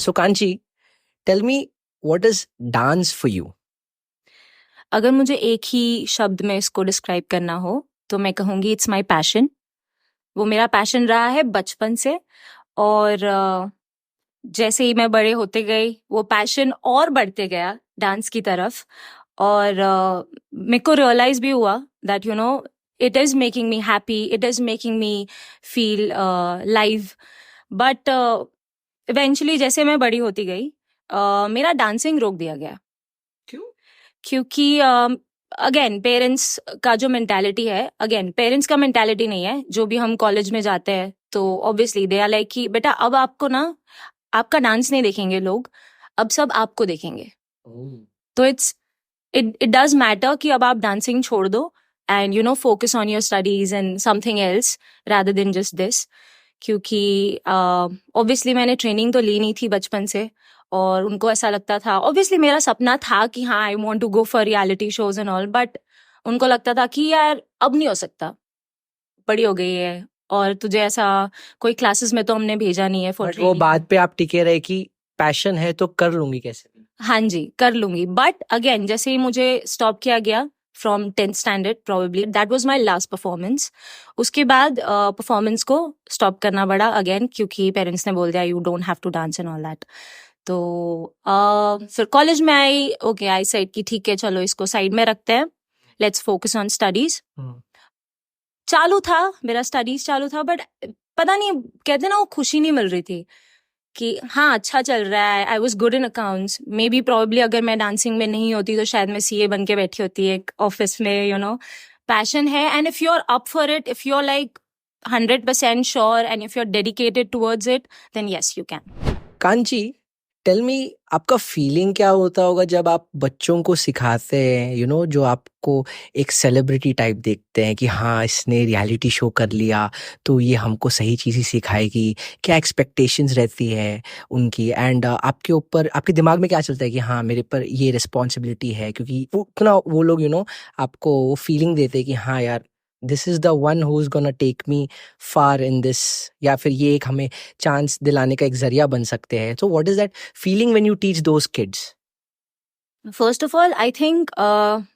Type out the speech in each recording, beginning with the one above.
So Kanchi, tell me, what is dance for you? अगर मुझे एक ही शब्द में इसको डिस्क्राइब करना हो तो मैं कहूँगी इट्स माई पैशन। वो मेरा पैशन रहा है बचपन से, और जैसे ही मैं बड़े होते गई वो पैशन और बढ़ते गया डांस की तरफ। और मेरे को रियलाइज भी हुआ that it is making me happy, it is making me feel live. But eventually जैसे मैं बड़ी होती गई मेरा डांसिंग रोक दिया गया। क्यों? क्योंकि अगेन पेरेंट्स का जो मेंटालिटी है, अगेन पेरेंट्स का मेंटालिटी नहीं है। जो भी हम कॉलेज में जाते हैं तो ऑब्वियसली दे आर लाइक कि बेटा अब आपको ना आपका डांस नहीं देखेंगे लोग, अब सब आपको देखेंगे। तो इट डज मैटर कि अब आप डांसिंग छोड़ दो and focus on your studies and something else rather than just this. क्योंकि ऑब्वियसली मैंने ट्रेनिंग तो ली नहीं थी बचपन से, और उनको ऐसा लगता था, ऑब्वियसली मेरा सपना था कि हाँ I want to go for reality shows and all, but उनको लगता था कि यार अब नहीं हो सकता, बड़ी हो गई है और तुझे ऐसा कोई क्लासेस में तो हमने भेजा नहीं है फॉर बट वो बात पे आप टिके रहे कि पैशन है तो कर लूंगी कैसे भी। हाँ जी कर लूंगी। बट अगेन जैसे ही मुझे स्टॉप किया गया from 10th standard, probably that was my last performance. उसके बाद परफॉर्मेंस को स्टॉप करना पड़ा अगेन, क्योंकि पेरेंट्स ने बोल दिया you don't have to dance and all that. तो फिर कॉलेज में आई, ओके आई सेड कि ठीक है चलो इसको साइड में रखते हैं, लेट्स फोकस ऑन स्टडीज। चालू था मेरा स्टडीज चालू था, बट पता नहीं कहते ना वो खुशी नहीं मिल रही थी कि हाँ अच्छा चल रहा है। I was good in accounts, may be probably अगर मैं डांसिंग में नहीं होती तो शायद मैं सीए बन के बैठी होती एक ऑफिस में। पैशन है, and if you are up for it, if you are like 100% sure and if you are dedicated towards it, then yes you can. Kanchi, tell me, आपका फीलिंग क्या होता होगा जब आप बच्चों को सिखाते हैं, जो आपको एक सेलिब्रिटी टाइप देखते हैं कि हाँ इसने रियलिटी शो कर लिया तो ये हमको सही चीज़ ही सिखाएगी। क्या एक्सपेक्टेशंस रहती है उनकी, एंड आपके ऊपर, आपके दिमाग में क्या चलता है कि हाँ मेरे पर ये रिस्पॉन्सिबिलिटी है, क्योंकि वो इतना वो लोग आपको वो फीलिंग देते हैं कि हाँ यार this is the one who is gonna take me far in this, या फिर ये एक हमें चांस दिलाने का एक जरिया बन सकते हैं। So what is that feeling when you teach those kids? First of all I think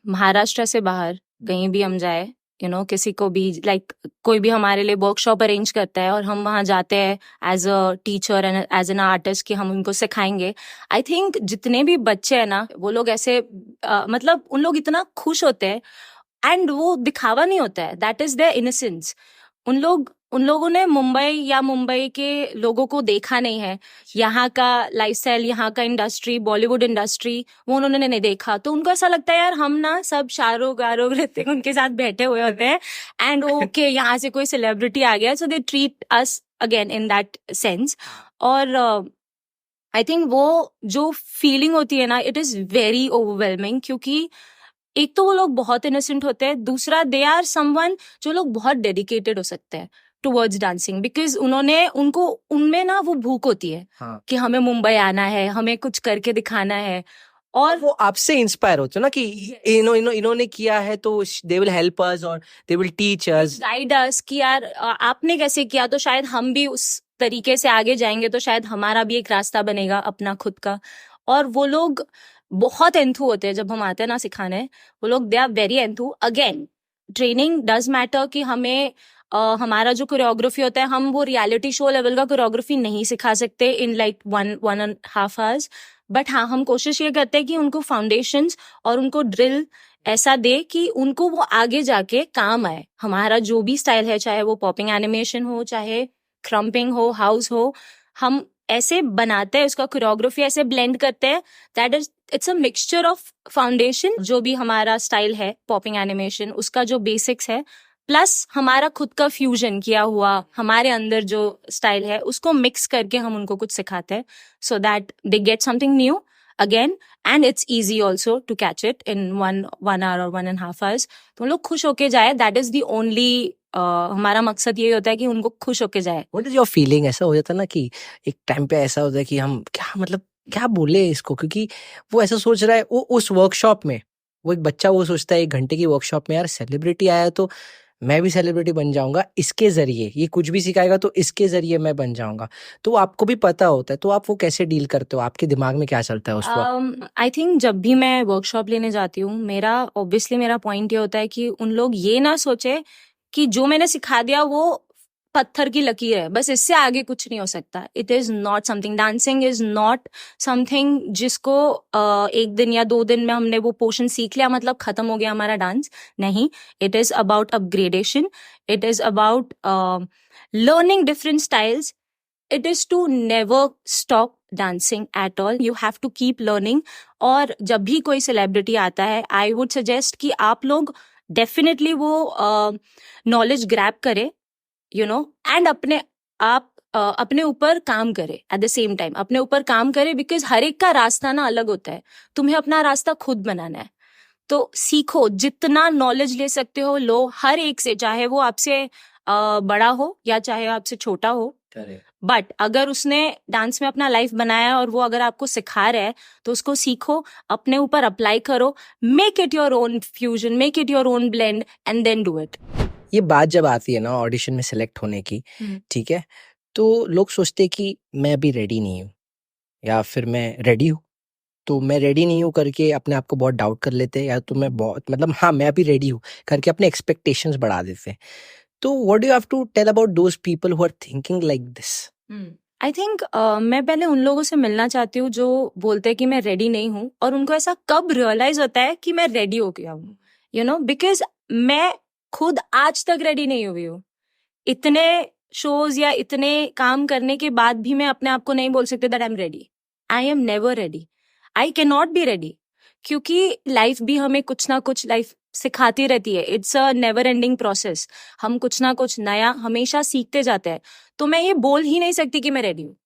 Maharashtra से बाहर कहीं भी हम जाए, किसी को भी लाइक कोई भी हमारे लिए वर्कशॉप अरेंज करता है और हम वहाँ जाते हैं as a teacher and as an artist कि हम उनको सिखाएंगे। आई थिंक जितने भी बच्चे हैं ना वो लोग ऐसे मतलब उन लोग इतना खुश होते हैं, एंड वो दिखावा नहीं होता है, दैट इज देयर इनोसेंस। उन लोगों ने मुंबई के लोगों को देखा नहीं है, यहाँ का लाइफस्टाइल, यहाँ का इंडस्ट्री, बॉलीवुड इंडस्ट्री वो उन्होंने नहीं देखा। तो उनको ऐसा लगता है यार हम ना सब शाहरुख आरोग रहते हैं उनके साथ बैठे हुए होते हैं, एंड ओके यहाँ से कोई सेलिब्रिटी आ गया, so they treat us again in that sense. और आई थिंक वो जो फीलिंग होती है ना, इट इज वेरी ओवरवेलमिंग, क्योंकि एक तो वो लोग बहुत इनोसेंट होते हैं, दूसरा दे आर समवन जो लोग बहुत डेडिकेटेड हो सकते हैं टुवर्ड्स डांसिंग, बिकॉज उनको उनमें ना वो भूख होती है हाँ। कि हमें मुंबई आना है, हमें कुछ करके दिखाना है। और वो आपसे इंस्पायर होते हो ना कि इन्होंने किया है तो दे विल हेल्प अस और they will teach us, guide us कि यार आपने कैसे किया तो शायद हम भी उस तरीके से आगे जाएंगे, तो शायद हमारा भी एक रास्ता बनेगा अपना खुद का। और वो लोग बहुत एंथू होते हैं जब हम आते हैं ना सिखाने, वो लोग they are very enthu. Again training does matter कि हमें हमारा जो कोरियोग्राफी होता है, हम वो रियलिटी शो लेवल का कोरियोग्राफी नहीं सिखा सकते इन लाइक 1.5 आवर्स, बट हाँ हम कोशिश ये करते हैं कि उनको फाउंडेशंस और उनको ड्रिल ऐसा दे कि उनको वो आगे जाके काम आए। हमारा जो भी स्टाइल है, चाहे वो पॉपिंग एनिमेशन हो, चाहे क्रम्पिंग हो, हाउस हो, हम ऐसे बनाते हैं, उसका कोरियोग्राफी ऐसे ब्लेंड करते हैं that is it's a mixture of foundation, जो भी हमारा स्टाइल है पॉपिंग एनिमेशन उसका जो बेसिक्स है, प्लस हमारा खुद का फ्यूजन किया हुआ हमारे अंदर जो स्टाइल है उसको मिक्स करके हम उनको कुछ सिखाते हैं, so that they get something new again, and it's easy also to catch it in 1 hour और 1.5 आवर्स। तो लोग खुश होके जाए, दैट इज दी ओनली हमारा मकसद यही होता है कि उनको खुश होके जाए। What is your feeling? ऐसा हो जाता है ना कि एक टाइम पे ऐसा होता है कि हम क्या बोले इसको, क्योंकि वो ऐसा सोच रहा है, वो उस वर्कशॉप में वो एक बच्चा वो सोचता है 1 घंटे की वर्कशॉप में यार सेलिब्रिटी आया तो मैं भी सेलिब्रिटी बन जाऊंगा इसके जरिए, ये कुछ भी सिखाएगा तो इसके जरिए मैं बन जाऊंगा। तो आपको भी पता होता है, तो आप वो कैसे डील करते हो? आपके दिमाग में क्या चलता है उस वक्त? आई थिंक जब भी मैं वर्कशॉप लेने जाती हूँ, मेरा पॉइंट ये होता है कि उन लोग ये ना सोचे कि जो मैंने सिखा दिया वो पत्थर की लकीर है, बस इससे आगे कुछ नहीं हो सकता। It is not something, dancing is not something जिसको एक दिन या 2 दिन में हमने वो पोर्शन सीख लिया मतलब खत्म हो गया हमारा डांस। नहीं, it is about upgradation, it is about learning different styles, it is to never stop dancing at all. You have to keep learning. और जब भी कोई सेलिब्रिटी आता है, आई वुड सजेस्ट कि आप लोग डेफिनेटली वो नॉलेज ग्रैब करें, यू नो, एंड अपने ऊपर काम करें। एट द सेम टाइम अपने ऊपर काम करें, बिकॉज हर एक का रास्ता ना अलग होता है। तुम्हें अपना रास्ता खुद बनाना है, तो सीखो, जितना नॉलेज ले सकते हो लो हर एक से, चाहे वो आपसे बड़ा हो या चाहे आपसे छोटा हो। बट अगर उसने डांस में अपना लाइफ बनाया है और वो अगर आपको सिखा रहा है, तो उसको सीखो, अपने ऊपर अप्लाई करो, make it your own fusion, make it your own blend and then do it. ये बात जब आती है ना ऑडिशन में सिलेक्ट होने की, ठीक है, तो लोग सोचते कि मैं अभी रेडी नहीं हूँ, या फिर मैं रेडी हूँ, तो मैं रेडी नहीं हूँ करके अपने आप को बहुत डाउट कर लेते हैं, या तो मैं बहुत मतलब हाँ मैं अभी रेडी हूँ करके अपने एक्सपेक्टेशंस बढ़ा देते हैं। तो what do you have to tell about those people who are thinking like this? I think मैं पहले उन लोगों से मिलना चाहती हूँ जो बोलते हैं कि मैं रेडी नहीं हूँ, और उनको ऐसा कब रियलाइज होता है कि मैं रेडी हो गया हूँ, यू नो, बिकॉज मैं खुद आज तक रेडी नहीं हुई हूँ। इतने शोज या इतने काम करने के बाद भी मैं अपने आप को नहीं बोल सकती that I am ready. I am never ready, I can not be ready, क्योंकि लाइफ भी हमें कुछ ना कुछ लाइफ सिखाती रहती है। It's a never ending process, हम कुछ ना कुछ नया हमेशा सीखते जाते हैं। तो मैं ये बोल ही नहीं सकती कि मैं रेडी हूँ।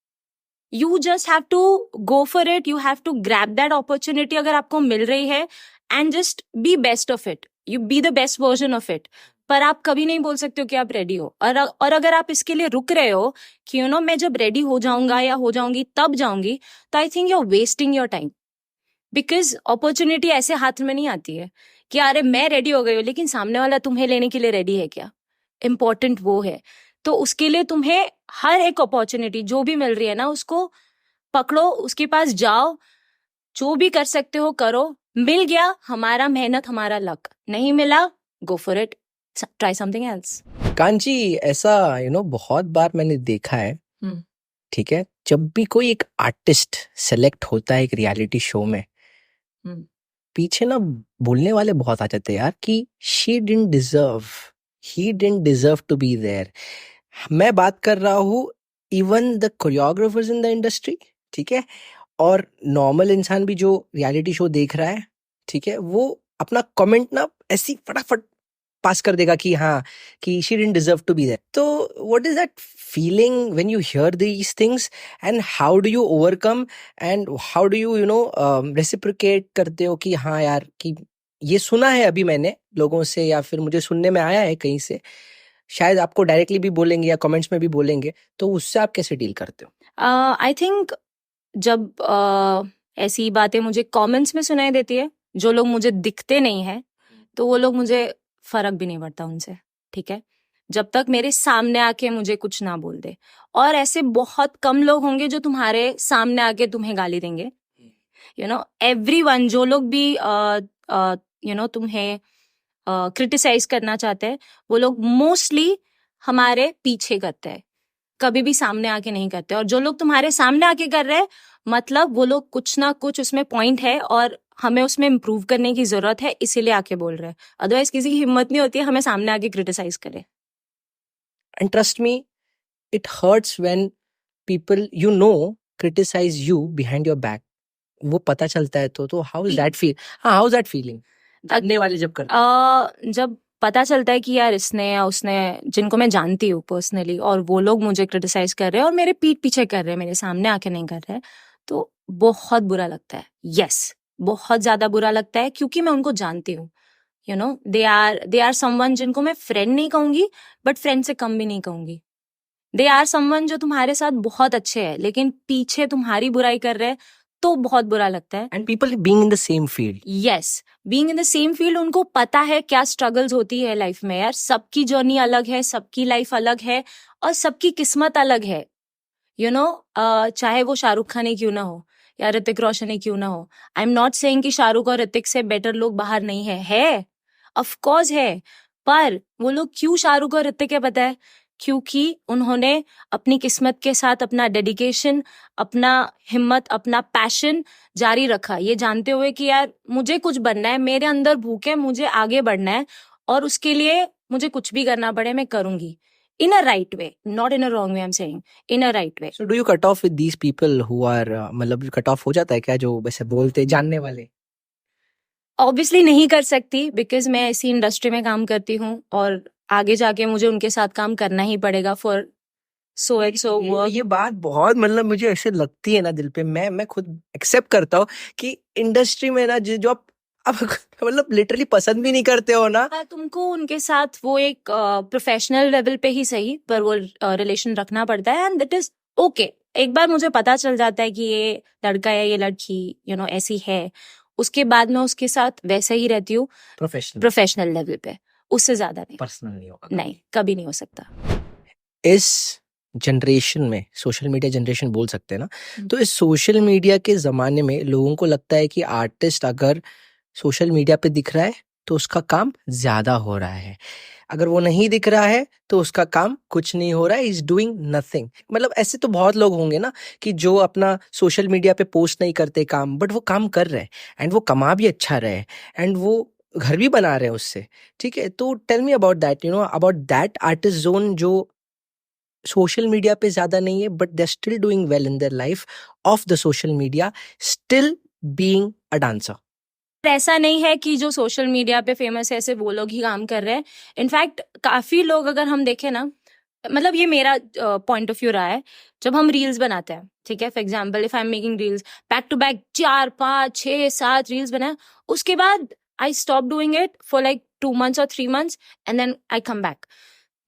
You just have to go for it, you have to grab that opportunity अगर आपको मिल रही है, and just be best of it, you be the best version of it. पर आप कभी नहीं बोल सकते हो कि आप रेडी हो। और अगर आप इसके लिए रुक रहे हो कि यू नो मैं जब रेडी हो जाऊंगा या हो जाऊंगी तब जाऊंगी, तो I think you are wasting your time, because opportunity ऐसे हाथ में नहीं आती है कि अरे मैं रेडी हो गई हूँ, लेकिन सामने वाला तुम्हें लेने के लिए रेडी है क्या? इम्पोर्टेंट वो है। तो उसके लिए तुम्हें हर एक अपॉर्चुनिटी जो भी मिल रही है ना, उसको पकड़ो, उसके पास जाओ, जो भी कर सकते हो करो। मिल गया, हमारा मेहनत हमारा लक, नहीं मिला, गो for it, try something else. Kanchi, ऐसा बहुत बार मैंने देखा है, ठीक है, जब भी कोई एक आर्टिस्ट सेलेक्ट होता है एक रियलिटी शो में, पीछे ना बोलने वाले बहुत आ जाते हैं यार कि she didn't deserve, he didn't deserve to be there. मैं बात कर रहा हूँ even the choreographers in the industry, ठीक है, और नॉर्मल इंसान भी जो रियलिटी शो देख रहा है, ठीक है, वो अपना कमेंट ना ऐसी फटाफट पास कर देगा कि हाँ कि she didn't deserve to be there. तो what is that feeling when you hear these things, and how do you overcome, and how do you reciprocate करते हो कि हाँ यार कि ये सुना है अभी मैंने लोगों से, या फिर मुझे सुनने में आया है कहीं से, शायद आपको डायरेक्टली भी बोलेंगे या कमेंट्स में भी बोलेंगे, तो उससे आप कैसे डील करते हो? आई थिंक जब ऐसी बातें मुझे कमेंट्स में सुनाई देती है, जो लोग मुझे दिखते नहीं है, तो वो लोग मुझे फर्क भी नहीं पड़ता उनसे, ठीक है, जब तक मेरे सामने आके मुझे कुछ ना बोल दे। और ऐसे बहुत कम लोग होंगे जो तुम्हारे सामने आके तुम्हें गाली देंगे, यू नो, एवरीवन, जो लोग भी तुम्हें क्रिटिसाइज करना चाहते हैं, वो लोग मोस्टली हमारे पीछे करते हैं, कभी भी सामने आके नहीं करते। और जो लोग तुम्हारे सामने आके कर रहे हैं, मतलब वो लोग कुछ ना कुछ उसमें पॉइंट है और हमें उसमें इम्प्रूव करने की जरूरत है, इसीलिए आके बोल रहे हैं। अदरवाइज किसी की हिम्मत नहीं होती है हमें सामने आके क्रिटिसाइज करे। And trust me, it hurts when people criticize you behind your back. वो पता चलता है तो हाउ इज दैट फील? हाँ, हाउ इज दैट फीलिंग जानने वाले जब कर जब पता चलता है कि यार इसने या उसने, जिनको मैं जानती हूँ पर्सनली, और वो लोग मुझे क्रिटिसाइज कर रहे हैं और मेरे पीठ पीछे कर रहे हैं, मेरे सामने आके नहीं कर रहे हैं, तो बहुत बुरा लगता है। यस, बहुत ज्यादा बुरा लगता है, क्योंकि मैं उनको जानती हूँ। You know, they are someone जिनको मैं फ्रेंड नहीं कहूंगी, बट फ्रेंड से कम भी नहीं कहूंगी। दे आर समवन जो तुम्हारे साथ बहुत अच्छे हैं, लेकिन पीछे तुम्हारी बुराई कर रहे हैं, तो बहुत बुरा लगता है। And people being in the same field, yes, being in the same field, उनको पता है क्या स्ट्रगल्स होती है लाइफ में। यार सबकी जर्नी अलग है, सबकी लाइफ अलग है और सबकी किस्मत अलग है। यू नो, चाहे वो शाहरुख खान ही क्यों ना हो या ऋतिक रोशन ही क्यों ना हो। आई एम नॉट सेइंग कि शाहरुख और ऋतिक से बेटर लोग बाहर नहीं है, ऑफ कोर्स है। पर वो लोग क्यों शाहरुख और ऋतिक है पता है? क्योंकि उन्होंने अपनी किस्मत के साथ अपना डेडिकेशन, अपना हिम्मत, अपना पैशन जारी रखा, ये जानते हुए कि यार मुझे कुछ बनना है, मेरे अंदर भूख है, मुझे आगे बढ़ना है और उसके लिए मुझे कुछ भी करना पड़े मैं करूंगी। In a right way, not in a wrong way, I'm saying. In a right way. So do you cut off with these people who are, मतलब कट ऑफ हो जाता है क्या जो वैसे बोलते जानने वाले? Obviously नहीं कर सकती, because मैं इसी इंडस्ट्री में काम करती हूँ और आगे जाके मुझे उनके साथ काम करना ही पड़ेगा for so and so work. ये बात बहुत मतलब मुझे ऐसे लगती है ना दिल पे, मैं खुद एक्सेप्ट करता हूँ कि इंडस्ट्री में ना जो आप मतलब लिटरली पसंद भी नहीं करते हो ना, तुमको उनके साथ वो एक प्रोफेशनल लेवल पे ही सही पर वो रिलेशन रखना पड़ता है एंड दैट इज ओके। एक बार मुझे पता चल जाता है कि ये लड़का या ये लड़की ऐसी है, उसके बाद मैं उसके साथ वैसे ही रहती हूँ प्रोफेशनल लेवल पे, उससे ज्यादा नहीं। पर्सनल नहीं होगा, नहीं, कभी नहीं हो सकता। इस जनरेशन में, सोशल मीडिया जनरेशन बोल सकते हैं ना, तो इस सोशल मीडिया के ज़माने में लोगों को लगता है कि आर्टिस्ट अगर सोशल मीडिया पे दिख रहा है तो उसका काम ज़्यादा हो रहा है, अगर वो नहीं दिख रहा है तो उसका काम कुछ नहीं हो रहा है, इज डूइंग नथिंग। मतलब ऐसे तो बहुत लोग होंगे ना कि जो अपना सोशल मीडिया पे पोस्ट नहीं करते काम, बट वो काम कर रहे हैं एंड वो कमा भी अच्छा रहे एंड वो घर भी बना रहे हैं उससे, ठीक है? तो tell me about that, about that artist zone जो सोशल मीडिया पे ज्यादा नहीं है but they still doing well in their life of the social media, still being a dancer. ऐसा नहीं है कि जो सोशल मीडिया पे फेमस है ऐसे वो लोग ही काम कर रहे हैं। इनफैक्ट काफी लोग, अगर हम देखें ना, मतलब ये मेरा पॉइंट ऑफ व्यू रहा है, जब हम रील्स बनाते हैं, ठीक है, for example if I am making reels back to back 4 5 6 7 reels बनाए, उसके बाद I stop doing it for like 2 months और 3 months and then I come back.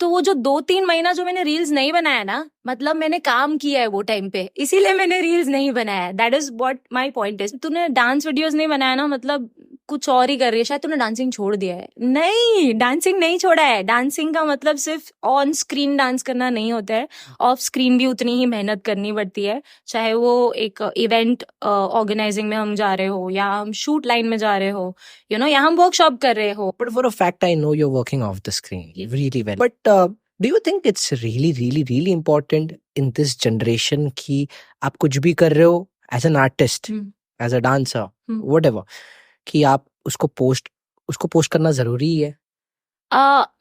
तो वो जो 2-3 महीना जो मैंने रील्स नहीं बनाया ना, मतलब मैंने काम किया है वो टाइम पे, इसीलिए मैंने रील्स नहीं बनाया। That is what my point is. तूने डांस वीडियोस नहीं बनाया ना, मतलब कुछ और ही कर रही है, शायद तूने डांसिंग छोड़ दिया है। नहीं, डांसिंग नहीं छोड़ा है। डांसिंग का मतलब सिर्फ ऑन स्क्रीन डांस करना नहीं होता है, ऑफ स्क्रीन भी उतनी ही मेहनत करनी पड़ती है। चाहे वो एक इवेंट ऑर्गेनाइजिंग में हम जा रहे हो या हम शूट लाइन में जा रहे हो, या हम वर्कशॉप कर रहे हो। But for a fact, I know you're working off the screen really well. But do you think it's really, really, really important in this generation कि आप कुछ भी कर रहे हो as an artist, as a dancer, whatever, कि आप उसको पोस्ट करना जरूरी है?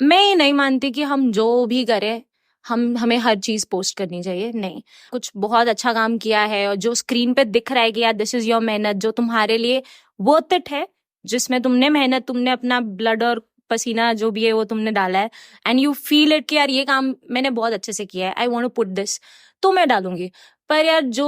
मैं ये नहीं मानती कि हम जो भी करें हमें हर चीज पोस्ट करनी चाहिए। नहीं, कुछ बहुत अच्छा काम किया है और जो स्क्रीन पे दिख रहा है कि यार दिस इज योर मेहनत, जो तुम्हारे लिए वर्थ इट है, जिसमें तुमने मेहनत, तुमने अपना ब्लड और पसीना जो भी है वो तुमने डाला है एंड यू फील इट कि यार ये काम मैंने बहुत अच्छे से किया है, I want to put this, तो मैं डालूंगी। पर यार जो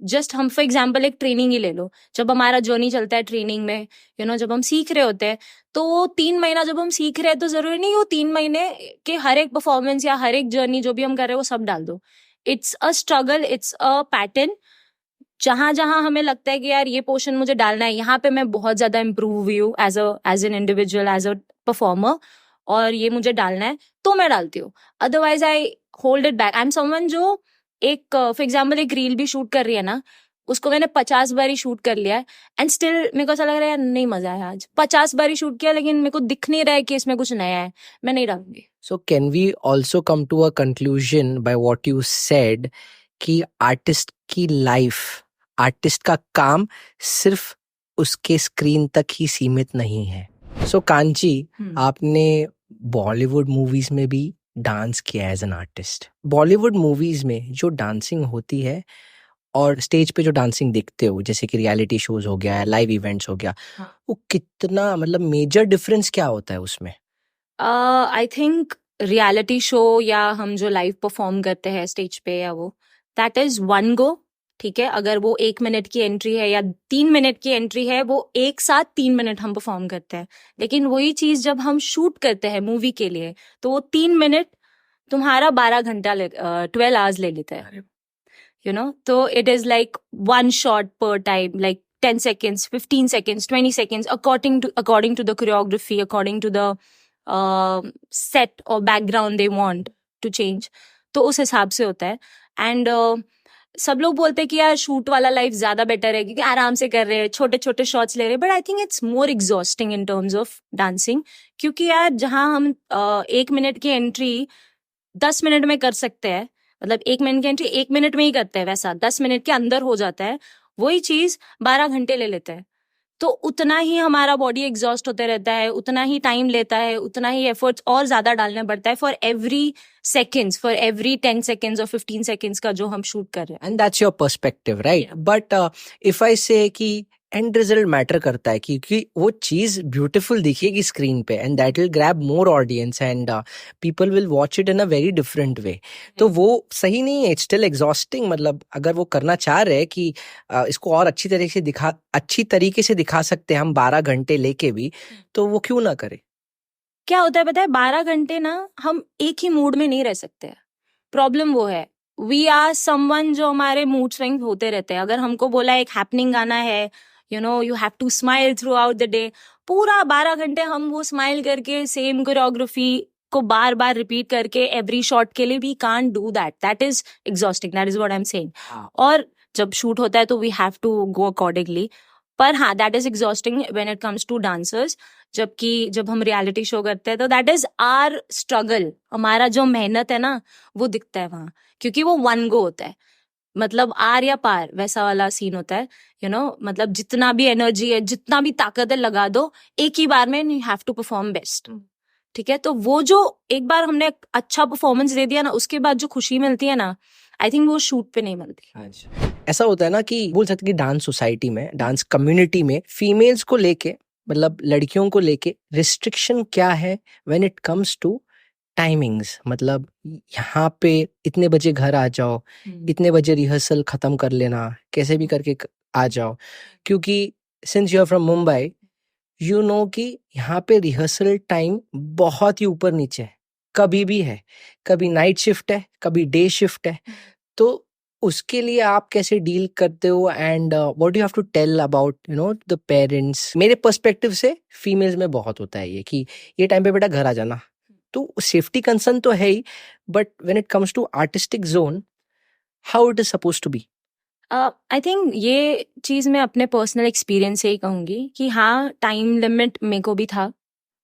जस्ट हम फॉर एग्जाम्पल एक ट्रेनिंग ही ले लो, जब हमारा जर्नी चलता है ट्रेनिंग में, जब हम सीख रहे होते हैं, तो वो 3 महीना जब हम सीख रहे हैं तो जरूरी नहीं वो 3 महीने के हर एक परफॉर्मेंस या हर एक जर्नी जो भी हम कर रहे हैं वो सब डाल दो। It's a struggle, it's a pattern. जहां जहां हमें लगता है कि यार ये पोर्शन मुझे डालना है, यहाँ पे मैं बहुत ज्यादा इम्प्रूव हुई हूँ as an individual, as a performer, और ये मुझे डालना है, तो मैं डालती हूँ। Otherwise I hold it back. I am someone जो एक फॉर एग्जाम्पल एक रील भी शूट कर रही है ना, उसको मैंने 50 बार ही शूट कर लिया है एंड स्टिल मेरे को ऐसा लग रहा है यार नहीं मजा आया, आज 50 बार ही शूट किया लेकिन मेरे को दिख नहीं रहा है कि इसमें कुछ नया है, मैं नहीं डालूंगी। So can we also come to a conclusion by what you said कि आर्टिस्ट की लाइफ, आर्टिस्ट का काम सिर्फ उसके स्क्रीन तक ही सीमित नहीं है? सो कांची, आपने बॉलीवुड मूवीज में भी डांस किया as an artist. Bollywood movies में जो डांसिंग होती है और स्टेज पे जो डांसिंग देखते हो, जैसे कि रियलिटी शोज हो गया, लाइव इवेंट्स हो गया, वो कितना, मतलब मेजर डिफरेंस क्या होता है उसमें? आई थिंक रियलिटी शो या हम जो लाइव परफॉर्म करते हैं स्टेज पे या वो, दैट इज वन गो, ठीक है। अगर वो 1 मिनट की एंट्री है या 3 मिनट की एंट्री है, वो एक साथ 3 मिनट हम परफॉर्म करते हैं। लेकिन वही चीज जब हम शूट करते हैं मूवी के लिए, तो वो 3 मिनट तुम्हारा 12 घंटा 12 आवर्स ले लेता है, तो it is like one shot per time, like 10 seconds, 15 seconds, 20 seconds, according to the choreography, according to the set or background they want to change. तो उस हिसाब से होता है. एंड सब लोग बोलते हैं कि यार शूट वाला लाइफ ज्यादा बेटर है क्योंकि आराम से कर रहे हैं, छोटे छोटे शॉट्स ले रहे हैं, but I think it's more exhausting in terms of dancing. क्योंकि यार जहाँ हम 1 मिनट की एंट्री 10 मिनट में कर सकते हैं, मतलब 1 मिनट की एंट्री 1 मिनट में ही करते हैं, वैसा 10 मिनट के अंदर हो जाता है, वही चीज 12 घंटे ले लेते हैं. तो उतना ही हमारा बॉडी एग्जॉस्ट होते रहता है, उतना ही टाइम लेता है, उतना ही एफर्ट्स और ज्यादा डालना पड़ता है for every seconds, for every 10 seconds और 15 सेकेंड्स का जो हम शूट कर रहे हैं. And that's your perspective, right? But if I से कि एंड रिजल्ट मैटर करता है क्योंकि वो चीज ब्यूटीफुल दिखेगी स्क्रीन पे and that will grab more audience and people will watch it in a very different way. तो वो सही नहीं है, इट्स स्टिल एग्जॉस्टिंग. मतलब अगर वो करना चाह रहे हैं कि इसको और अच्छी तरीके से दिखा सकते हैं हम 12 घंटे लेके भी, तो वो क्यों ना करे? क्या होता है पता है, 12 घंटे ना हम एक ही मूड में नहीं रह सकते. प्रॉब्लम वो है, वी आर समवन जो हमारे मूड स्विंग होते रहते हैं. अगर हमको बोला एक हैपनिंग गाना है, you have to smile throughout the day, पूरा 12 घंटे हम वो स्माइल करके सेम कोरियोग्राफी को बार बार रिपीट करके एवरी शॉट के लिए we can't do that. That is exhausting, that is what I am saying. और जब शूट होता है तो we have to go accordingly. पर हाँ, that is exhausting when it comes to dancers. जबकि जब हम रियलिटी शो करते हैं तो दैट इज आर स्ट्रगल, हमारा जो मेहनत है ना वो दिखता है वहां, क्योंकि वो वन गो होता है, मतलब आर या पार वैसा वाला सीन होता है. मतलब जितना भी एनर्जी है, जितना भी ताकत है, लगा दो एक ही बार में, you have to perform best. ठीक है, तो वो जो एक बार हमने अच्छा परफॉर्मेंस दे दिया ना, उसके बाद जो खुशी मिलती है ना, आई थिंक वो शूट पे नहीं मिलती. ऐसा होता है ना कि बोल सकते कि डांस सोसाइटी में, डांस कम्युनिटी में फीमेल्स को लेके, मतलब लड़कियों को लेके रिस्ट्रिक्शन क्या है when it comes to timings. मतलब यहाँ पे इतने बजे घर आ जाओ, इतने बजे रिहर्सल खत्म कर लेना, कैसे भी करके आ जाओ. क्योंकि since you are from Mumbai, you know कि यहाँ पे रिहर्सल टाइम बहुत ही ऊपर नीचे है, कभी भी है, कभी नाइट शिफ्ट है, कभी डे शिफ्ट है. तो उसके लिए आप कैसे डील करते हो and what do have to tell about the parents? मेरे पर्सपेक्टिव से फीमेल्स में बहुत होता है ये कि ये टाइम पे बेटा घर आ जाना. तो सेफ्टी कंसर्न तो है ही, but when it comes to artistic zone, how it is supposed to be? I think ये चीज मैं अपने पर्सनल एक्सपीरियंस से ही कहूंगी कि हाँ, टाइम लिमिट मेरे को भी था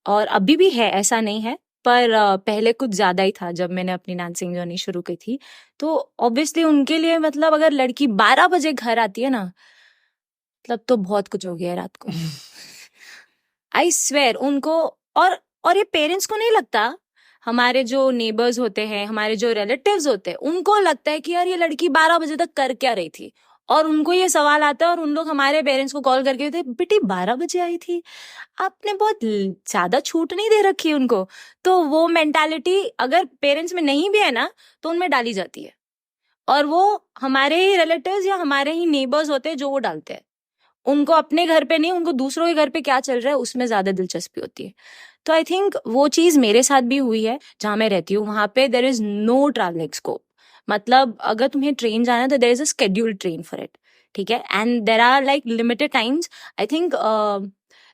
और अभी भी है, ऐसा नहीं है, पर पहले कुछ ज्यादा ही था जब मैंने अपनी डांसिंग जर्नी शुरू की थी. तो ऑब्वियसली उनके लिए, मतलब अगर लड़की 12 बजे घर आती है ना, मतलब तो बहुत कुछ हो गया है रात को. आई स्वेयर उनको, और ये पेरेंट्स को नहीं लगता, हमारे जो नेबर्स होते हैं, हमारे जो रिलेटिव्स होते हैं, उनको लगता है कि यार ये लड़की 12 बजे तक कर क्या रही थी. और उनको ये सवाल आता है और उन लोग हमारे पेरेंट्स को कॉल करके कहते, बेटी 12 बजे आई थी, आपने बहुत ज्यादा छूट नहीं दे रखी उनको. तो वो मेंटालिटी अगर पेरेंट्स में नहीं भी है ना, तो उनमें डाली जाती है, और वो हमारे ही रिलेटिव्स या हमारे ही नेबर्स होते हैं जो वो डालते हैं. उनको अपने घर पे नहीं, उनको दूसरों के घर पे क्या चल रहा है उसमें ज्यादा दिलचस्पी होती है. तो आई थिंक वो चीज मेरे साथ भी हुई है. जहां मैं रहती हूँ वहां पे there is no travelling scope. मतलब अगर तुम्हें ट्रेन जाना है तो there is a scheduled train for it. ठीक है, and there are like limited times. I think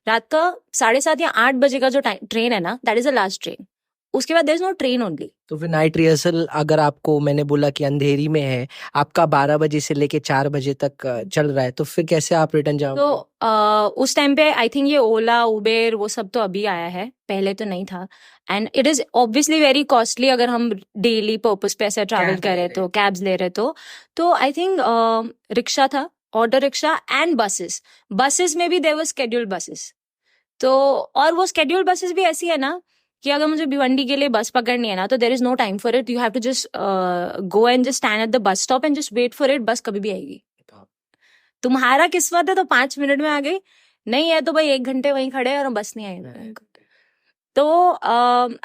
रात का 7:30 या 8 बजे का जो ट्रेन है ना, that is the last train. उसके बाद there is no train only. तो फिर नाइट रिहर्सल अगर आपको, मैंने बोला कि अंधेरी में है, आपका 12 बजे से लेके 4 बजे तक चल रहा है, तो फिर कैसे आप रिटर्न जाओगे? तो उस टाइम पे आई थिंक ये ओला, उबेर, वो सब तो अभी आया है, पहले तो नहीं था. And it is obviously very costly अगर हम डेली पर्पस पे ऐसा ट्रैवल करें तो, कैब्स ले रहे तो आई थिंक रिक्शा था, ऑटो रिक्शा एंड बसेस में भी देयर वर शेड्यूल्ड बसेस. तो और वो शेड्यूल्ड बसेस भी ऐसी है ना कि अगर मुझे भिवंडी के लिए बस पकड़नी है ना, तो there is no time for it. You have to just go and just stand at the bus stop and just wait for it. बस कभी भी आएगी. तुम्हारा किस्मत है तो 5 मिनट में आ गई, नहीं है तो भाई 1 घंटे वहीं खड़े और बस नहीं आई. तो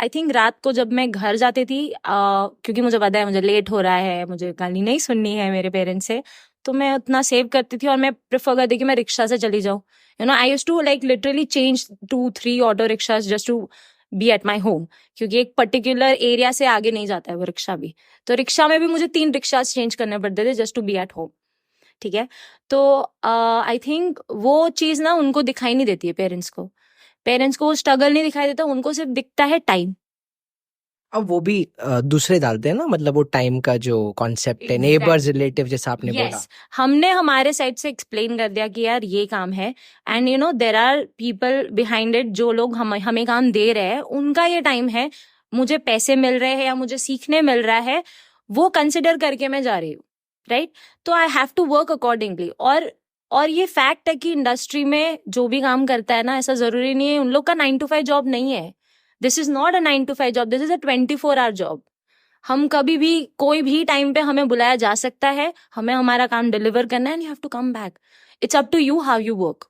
आई थिंक रात को जब मैं घर जाती थी, क्योंकि मुझे पता है मुझे लेट हो रहा है, मुझे गाली नहीं सुननी है मेरे पेरेंट्स से, तो मैं उतना सेव करती थी और मैं प्रेफर करती कि मैं रिक्शा से चली जाऊँ. I used to like literally change 2-3 auto rickshaws just to be at my home, क्योंकि एक पर्टिकुलर एरिया से आगे नहीं जाता है वो रिक्शा भी। तो रिक्शा में भी मुझे 3 रिक्शा चेंज करने पड़ते थे just to be at home. ठीक है, तो आई थिंक वो चीज ना उनको दिखाई नहीं देती है, पेरेंट्स को वो स्ट्रगल नहीं दिखाई देता, उनको सिर्फ दिखता है टाइम। अब वो भी दूसरे डालते हैं ना, मतलब वो टाइम का जो कॉन्सेप्ट है, Exactly. नेबर्स रिलेटिव जैसा आपने बोला। यस, हमने हमारे साइड से एक्सप्लेन कर दिया कि यार ये काम है, and you know there are people behind it, जो लोग हमें काम दे रहे हैं उनका ये टाइम है, मुझे पैसे मिल रहे हैं या मुझे सीखने मिल रहा है, वो कंसिडर करके मैं जा रही हूँ, राइट? तो I have to work accordingly. और ये फैक्ट है कि इंडस्ट्री में जो भी काम करता है ना, ऐसा जरूरी नहीं है उन लोग का 9 to 5 जॉब नहीं है। This is not a 9 to 5 job, this is a 24 hour job. हम कभी भी कोई भी टाइम पे हमें बुलाया जा सकता है, हमें हमारा काम डिलीवर करना है, and you have to come back. It's up to you how you work.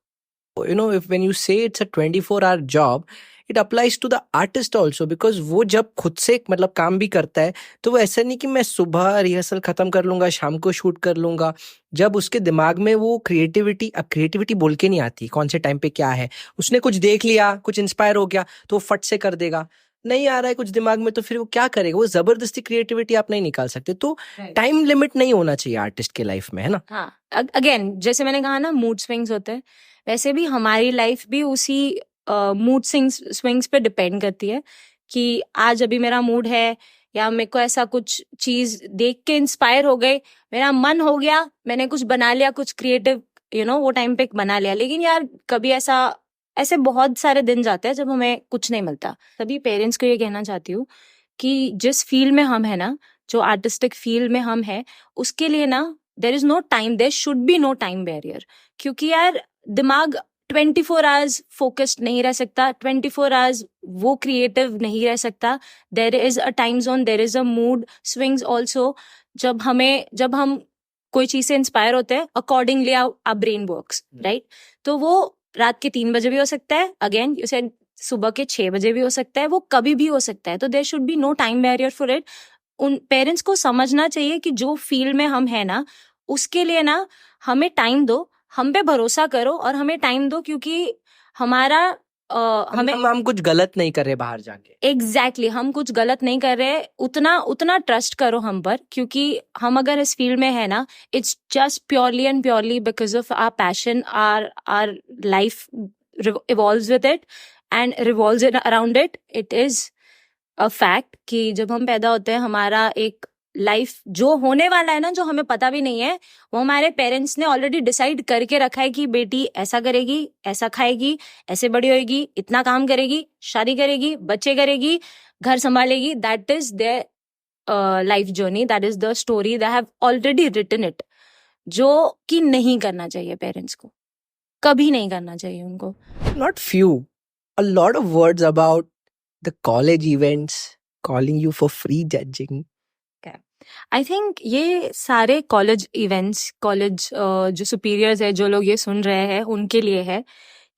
If when you say it's a 24-hour job, it applies to the artist also, because वो जब खुद से मतलब काम भी करता है, तो वो ऐसा नहीं कि मैं सुबह रिहर्सल खत्म कर लूंगा, शाम को शूट कर लूंगा। जब उसके दिमाग में वो क्रिएटिविटी, अब क्रिएटिविटी बोल के नहीं आती कौन से टाइम पे क्या है, उसने कुछ देख लिया, कुछ इंस्पायर हो गया तो वो फट से कर देगा। नहीं आ रहा है कुछ दिमाग में तो फिर वो क्या करेगा, वो जबरदस्ती क्रिएटिविटी आप नहीं निकाल सकते। तो टाइम लिमिट नहीं होना चाहिए आर्टिस्ट के लाइफ में, है ना? हाँ, अगेन जैसे मैंने कहा ना, मूड स्विंग्स होते हैं, वैसे भी हमारी लाइफ भी उसी मूड स्विंग्स पे डिपेंड करती है कि आज अभी मेरा मूड है, या मेरे को ऐसा कुछ चीज देख के इंस्पायर हो गए, मेरा मन हो गया, मैंने कुछ बना लिया, कुछ क्रिएटिव वो टाइम पे बना लिया। लेकिन यार कभी ऐसे बहुत सारे दिन जाते हैं जब हमें कुछ नहीं मिलता। तभी पेरेंट्स को ये कहना चाहती हूँ कि जिस फील्ड में हम है ना, जो आर्टिस्टिक फील्ड में हम है, उसके लिए ना there is no time, there should be no time barrier. क्योंकि यार दिमाग 24 hours फोकस्ड नहीं रह सकता, 24 hours वो क्रिएटिव नहीं रह सकता। There is a time zone, there is a mood swings also. जब हम कोई चीज से इंस्पायर होते हैं, accordingly our brain works, right? तो वो रात के 3 बजे भी हो सकता है, अगेन यू सेड सुबह के 6 बजे भी हो सकता है, वो कभी भी हो सकता है। तो there should be no time barrier for it. उन पेरेंट्स को समझना चाहिए कि जो फील्ड में हम है ना, उसके लिए ना हमें टाइम दो, हम पे भरोसा करो और हमें टाइम दो, क्योंकि हमारा हमें हम कुछ गलत नहीं कर रहे बाहर जाके। एग्जैक्टली हम कुछ गलत नहीं कर रहे, उतना ट्रस्ट करो हम पर, क्योंकि हम अगर इस फील्ड में है ना, it's just purely and purely because of our passion, our life evolves with it and revolves around it. It is a fact कि जब हम पैदा होते हैं, हमारा एक लाइफ जो होने वाला है ना, जो हमें पता भी नहीं है, वो हमारे पेरेंट्स ने ऑलरेडी डिसाइड करके रखा है कि बेटी ऐसा करेगी, ऐसा खाएगी, ऐसे बड़ी होएगी, इतना काम करेगी, शादी करेगी, बच्चे करेगी, घर संभालेगी। That is their life journey, that is the story, they have already written it. जो कि नहीं करना चाहिए पेरेंट्स को, कभी नहीं करना चाहिए उनको। Not few, a lot of words about the college events calling you for free judging. I think ये सारे कॉलेज इवेंट्स, कॉलेज जो सुपीरियर्स है, जो लोग ये सुन रहे हैं, उनके लिए है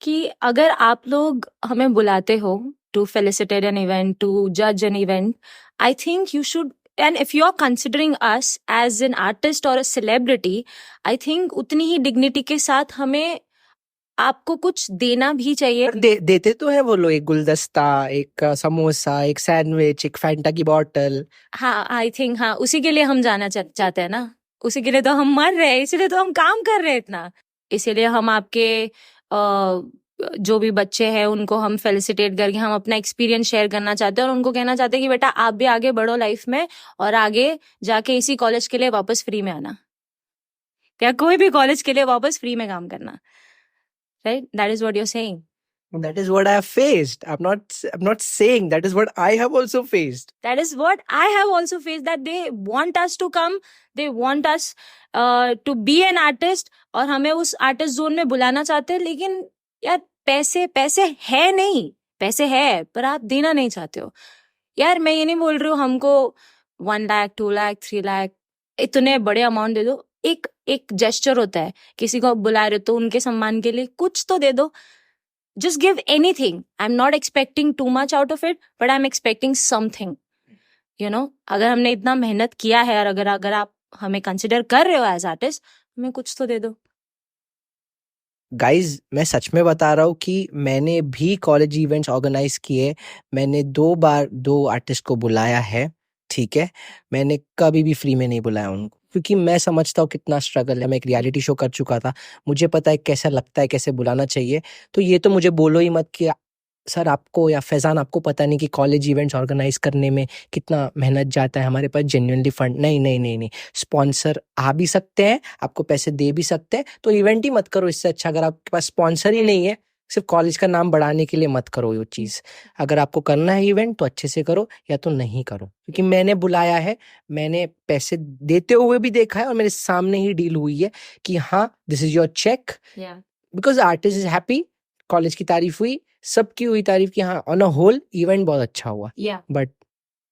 कि अगर आप लोग हमें बुलाते हो to felicitate an event, to जज an event, I think you should, and if you are considering us as an artist और अ सेलिब्रिटी, आई थिंक उतनी ही डिग्निटी के साथ हमें आपको कुछ देना भी चाहिए। देते तो है वो लोग, एक गुलदस्ता, एक समोसा, एक सैंडविच, एक फैंटा की बॉटल। हाँ, आई थिंक हाँ, उसी के लिए हम जाना चाहते हैं ना, उसी के लिए तो हम मर रहे हैं, इसीलिए तो हम काम कर रहे हैं इतना। इसीलिए हम आपके जो भी बच्चे हैं उनको हम फेलिसिटेट करके हम अपना एक्सपीरियंस शेयर करना चाहते हैं, और उनको कहना चाहते हैं कि बेटा आप भी आगे बढ़ो लाइफ में, और आगे जाके इसी कॉलेज के लिए वापस फ्री में आना, या कोई भी कॉलेज के लिए वापस फ्री में काम करना, right? That is what you are saying. That is what I have faced. I'm not saying that is what I have also faced. That is what I have also faced, that they want us to come, they want us to be an artist, और हमें उस artist zone में बुलाना चाहते हैं। लेकिन यार पैसे है नहीं, पैसे है पर आप देना नहीं चाहते हो। यार मैं ये नहीं बोल रही हूँ हमको 1 लाख 2 लाख 3 लाख इतने बड़े अमाउंट दे दो। एक जेस्चर होता है, किसी को बुला रहे हो तो उनके सम्मान के लिए कुछ तो दे दो। Just give anything. I'm not expecting too much out of it, but I'm expecting something. अगर हमने इतना मेहनत किया है, और अगर आप हमें कंसिडर कर रहे हो एज आर्टिस्ट, हमें कुछ तो दे दो। गाइज मैं सच में बता रहा हूँ कि मैंने भी कॉलेज इवेंट्स ऑर्गेनाइज किए। मैंने 2 बार 2 आर्टिस्ट को बुलाया है, ठीक है? मैंने कभी भी फ्री में नहीं बुलाया उनको, क्योंकि मैं समझता हूँ कितना स्ट्रगल है। मैं एक रियलिटी शो कर चुका था, मुझे पता है कैसा लगता है, कैसे बुलाना चाहिए। तो ये तो मुझे बोलो ही मत कि सर आपको या फैज़ान आपको पता नहीं कि कॉलेज इवेंट्स ऑर्गेनाइज करने में कितना मेहनत जाता है, हमारे पास जेन्युइनली फंड नहीं, नहीं, नहीं, नहीं। स्पॉन्सर आ भी सकते हैं, आपको पैसे दे भी सकते हैं, तो इवेंट ही मत करो इससे अच्छा। अगर आपके पास स्पॉन्सर ही नहीं है, सिर्फ कॉलेज का नाम बढ़ाने के लिए मत करो वो चीज़। अगर आपको करना है इवेंट तो अच्छे से करो या तो नहीं करो, क्योंकि मैंने बुलाया है, मैंने पैसे देते हुए भी देखा है और मेरे सामने ही डील हुई है कि हाँ this is your check, because artist is happy, college की तारीफ हुई, सबकी हुई तारीफ कि हाँ ऑन अ होल इवेंट बहुत अच्छा हुआ। बट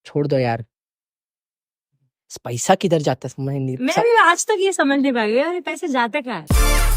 छोड़ दो यार, पैसा किधर जाता है समझ नहीं। मैं भी आज तक ये समझ नहीं पाई यार, ये पैसे जाते कहाँ है?